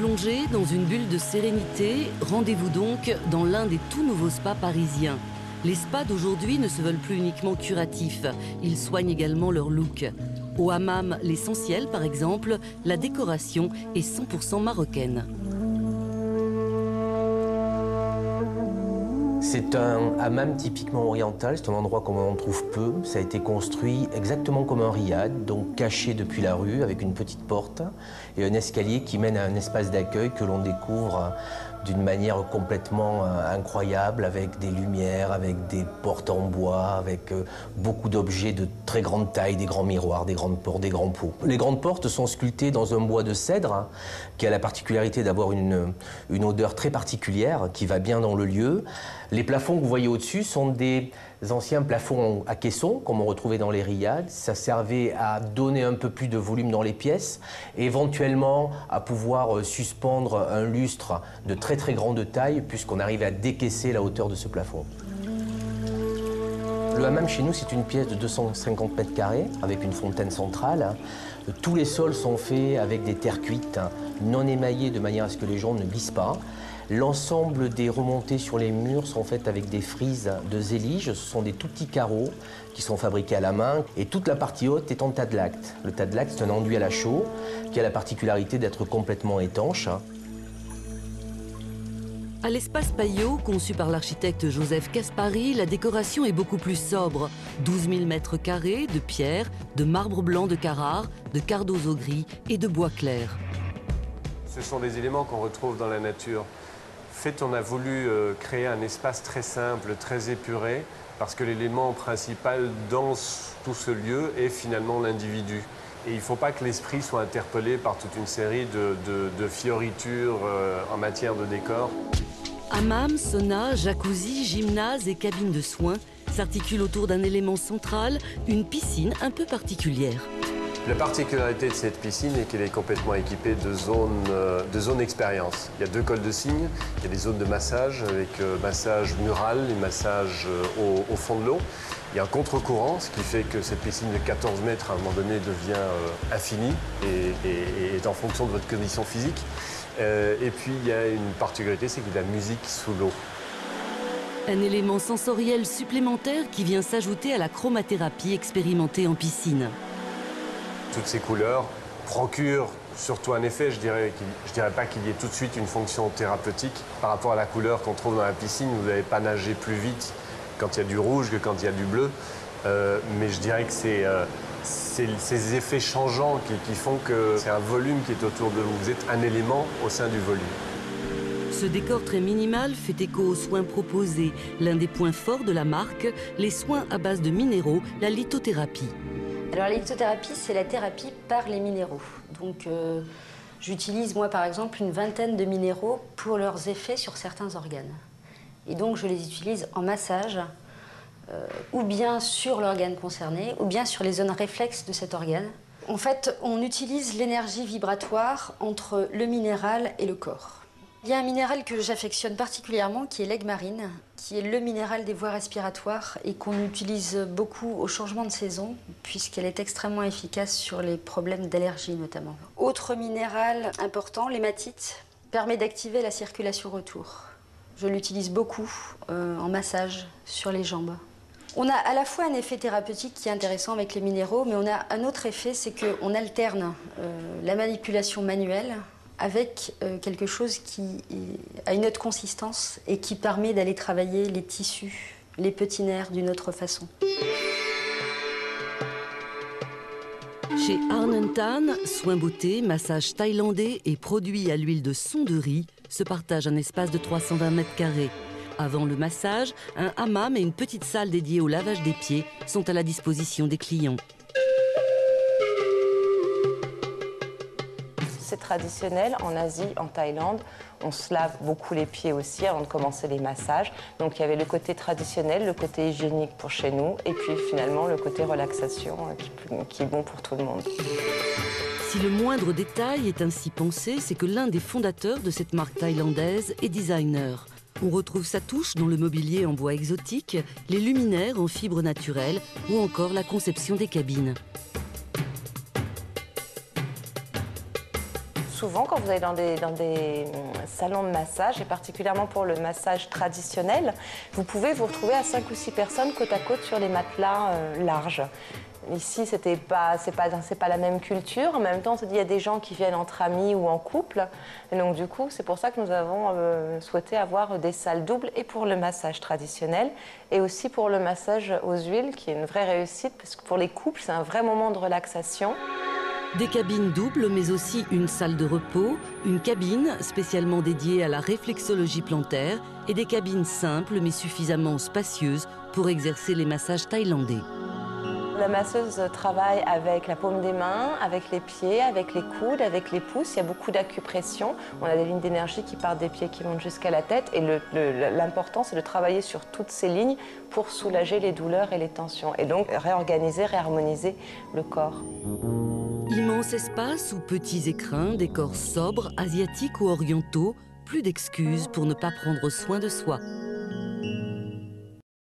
plonger dans une bulle de sérénité, rendez-vous donc dans l'un des tout nouveaux spas parisiens. Les spas d'aujourd'hui ne se veulent plus uniquement curatifs, ils soignent également leur look. Au hammam L'Essentiel, par exemple, la décoration est 100% marocaine. C'est un hammam typiquement oriental, c'est un endroit comme on en trouve peu. Ça a été construit exactement comme un riad, donc caché depuis la rue avec une petite porte et un escalier qui mène à un espace d'accueil que l'on découvre d'une manière complètement incroyable, avec des lumières, avec des portes en bois, avec beaucoup d'objets de très grande taille, des grands miroirs, des grandes portes, des grands pots. Les grandes portes sont sculptées dans un bois de cèdre qui a la particularité d'avoir une odeur très particulière qui va bien dans le lieu. Les plafonds que vous voyez au-dessus sont des anciens plafonds à caissons, comme on retrouvait dans les riads. Ça servait à donner un peu plus de volume dans les pièces et éventuellement à pouvoir suspendre un lustre de très très grande taille puisqu'on arrive à décaisser la hauteur de ce plafond. Le hammam chez nous, c'est une pièce de 250 mètres carrés avec une fontaine centrale. Tous les sols sont faits avec des terres cuites non émaillées de manière à ce que les gens ne glissent pas. L'ensemble des remontées sur les murs sont faites avec des frises de zélige. Ce sont des tout petits carreaux qui sont fabriqués à la main. Et toute la partie haute est en tas de lacte. Le tas de lacte, c'est un enduit à la chaux qui a la particularité d'être complètement étanche. À l'espace Payot, conçu par l'architecte Joseph Caspary, la décoration est beaucoup plus sobre. 12 000 mètres carrés de pierre, de marbre blanc de Carrare, de cardozo gris et de bois clair. Ce sont des éléments qu'on retrouve dans la nature. En fait, on a voulu créer un espace très simple, très épuré, parce que l'élément principal dans tout ce lieu est finalement l'individu. Et il ne faut pas que l'esprit soit interpellé par toute une série de fioritures en matière de décor. Hammam, sauna, jacuzzi, gymnase et cabine de soins s'articulent autour d'un élément central, une piscine un peu particulière. La particularité de cette piscine est qu'elle est complètement équipée de zones expérience. Il y a 2 cols de cygne, il y a des zones de massage avec massage mural et massage au fond de l'eau. Il y a un contre-courant, ce qui fait que cette piscine de 14 mètres à un moment donné devient infinie et est en fonction de votre condition physique. Et puis il y a une particularité, c'est qu'il y a de la musique sous l'eau. Un élément sensoriel supplémentaire qui vient s'ajouter à la chromathérapie expérimentée en piscine. Toutes ces couleurs procurent surtout un effet, je dirais pas qu'il y ait tout de suite une fonction thérapeutique. Par rapport à la couleur qu'on trouve dans la piscine, vous n'allez pas nager plus vite quand il y a du rouge que quand il y a du bleu. Mais je dirais que c'est ces effets changeants qui font que c'est un volume qui est autour de vous. Vous êtes un élément au sein du volume. Ce décor très minimal fait écho aux soins proposés. L'un des points forts de la marque, les soins à base de minéraux, la lithothérapie. Alors la lithothérapie, c'est la thérapie par les minéraux. Donc j'utilise moi par exemple une vingtaine de minéraux pour leurs effets sur certains organes. Et donc je les utilise en massage, ou bien sur l'organe concerné, ou bien sur les zones réflexes de cet organe. En fait, on utilise l'énergie vibratoire entre le minéral et le corps. Il y a un minéral que j'affectionne particulièrement qui est l'aigue-marine, qui est le minéral des voies respiratoires et qu'on utilise beaucoup au changement de saison puisqu'elle est extrêmement efficace sur les problèmes d'allergie notamment. Autre minéral important, l'hématite, permet d'activer la circulation retour. Je l'utilise beaucoup en massage sur les jambes. On a à la fois un effet thérapeutique qui est intéressant avec les minéraux, mais on a un autre effet, c'est qu'on alterne la manipulation manuelle avec quelque chose qui a une autre consistance et qui permet d'aller travailler les tissus, les petits nerfs d'une autre façon. Chez Arne Tan, soins beauté, massage thaïlandais et produits à l'huile de son de riz se partagent un espace de 320 mètres carrés. Avant le massage, un hammam et une petite salle dédiée au lavage des pieds sont à la disposition des clients. C'est traditionnel en Asie, en Thaïlande. On se lave beaucoup les pieds aussi avant de commencer les massages. Donc il y avait le côté traditionnel, le côté hygiénique pour chez nous et puis finalement le côté relaxation qui est bon pour tout le monde. Si le moindre détail est ainsi pensé, c'est que l'un des fondateurs de cette marque thaïlandaise est designer. On retrouve sa touche dans le mobilier en bois exotique, les luminaires en fibres naturelles ou encore la conception des cabines. souvent, quand vous allez dans des salons de massage, et particulièrement pour le massage traditionnel, vous pouvez vous retrouver à 5 ou 6 personnes côte à côte sur les matelas larges. Ici, c'est pas la même culture. En même temps, il y a des gens qui viennent entre amis ou en couple. Et donc, du coup, c'est pour ça que nous avons souhaité avoir des salles doubles et pour le massage traditionnel et aussi pour le massage aux huiles, qui est une vraie réussite parce que pour les couples, c'est un vrai moment de relaxation. Des cabines doubles, mais aussi une salle de repos, une cabine spécialement dédiée à la réflexologie plantaire et des cabines simples mais suffisamment spacieuses pour exercer les massages thaïlandais. La masseuse travaille avec la paume des mains, avec les pieds, avec les coudes, avec les pouces. Il y a beaucoup d'acupression. On a des lignes d'énergie qui partent des pieds qui montent jusqu'à la tête. Et l'important, c'est de travailler sur toutes ces lignes pour soulager les douleurs et les tensions. Et donc réorganiser, réharmoniser le corps. Immense espace ou petits écrins, décors sobres, asiatiques ou orientaux, plus d'excuses pour ne pas prendre soin de soi.